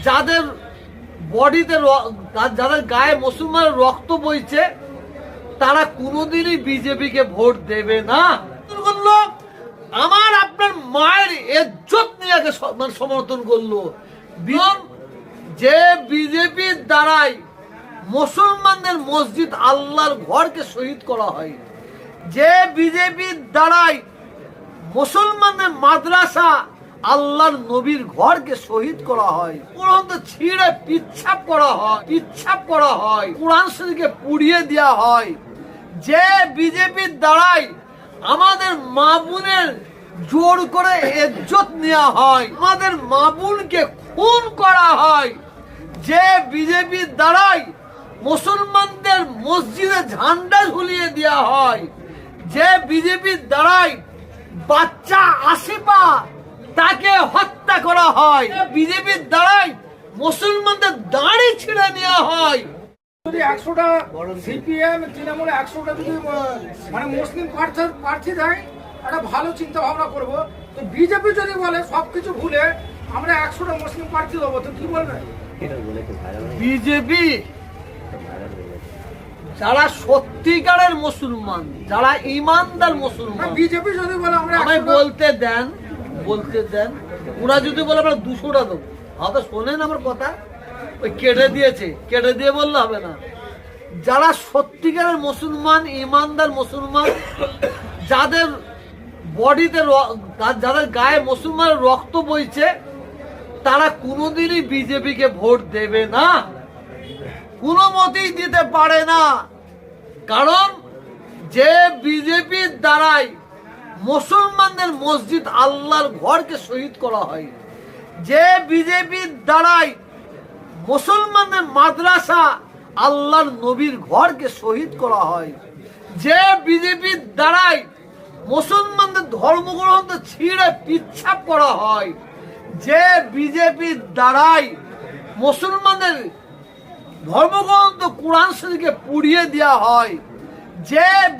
যাদের বডিতে যাদের গায়ে মুসলমানের রক্ত বইছে তারা কোনোদিনই বিজেপিকে ভোট দেবে না। আমার আপনার মায়ের ইজ্জত নিয়ে সমর্থন করলো। যে বিজেপির দ্বারাই মুসলমানদের মসজিদ আল্লাহর ঘরকে শহীদ করা হয়, যে বিজেপির দ্বারাই মুসলমানদের মাদ্রাসা আল্লাহর নবীর ঘরকে শহীদ করা হয়, কোরআন ছিঁড়ে পিচ্ছাপ করা হয়, কোরআন শরীফকে পুড়িয়ে দেওয়া হয়, যে বিজেপির দ্বারাই আমাদের মা বোনের জোর করে ইজ্জত নেওয়া হয়, আমাদের মা বোনকে খুন করা হয়, যে বিজেপির দ্বারাই মুসলমানদের মসজিদে ঝান্ডা ঝুলিয়ে দেওয়া হয়, যে বিজেপির দ্বারাই বাচ্চা আসিফা তাকে হত্যা করা হয়, বিজেপির দ্বারাই মুসলমানদের দাড়ি ছিঁড়ে নেওয়া হয়। যদি 100টা সিপিএম তৃণমূলে 100টা যদি মানে মুসলিম প্রার্থী দেয়, একটা ভালো চিন্তা ভাবনা করবো। তো বিজেপি যদি বলে সবকিছু ভুলে আমরা 100টা মুসলিম প্রার্থী দেবো, তো কি বলবে? বিজেপি যারা সত্যিকারের মুসলমান, যারা ইমানদার মুসলমান, বিজেপি যদি বলে আমরা বলতে দেন, ওরা যদি বলে আমরা 200টা দেবো, হয়তো শোনেন আমার কথা, ওই কেটে দিয়ে বললে হবে না। যারা সত্যিকারের মুসলমান, ইমানদার মুসলমান, যাদের বডিতে যাদের গায়ে মুসলমানের রক্ত বইছে তারা কোনোদিনই বিজেপিকে ভোট দেবে না, কোনো মতেই দিতে পারে না। কারণ যে বিজেপির দ্বারাই মুসলমানদের মসজিদ আল্লাহর ঘরকে শহীদ করা হয়, যে বিজেপির দ্বারাই মুসলমানদের মাদ্রাসা আল্লাহর নবীর ঘরকে শহীদ করা হয়, যে বিজেপির দ্বারাই মুসলমানদের ধর্মগ্রন্থ ছিঁড়ে পিচ্ছাপ করা হয়, যে বিজেপির দ্বারাই মুসলমানদের ধর্মগ্রন্থ কোরআন শরীফকে পুড়িয়ে দেওয়া হয়, যে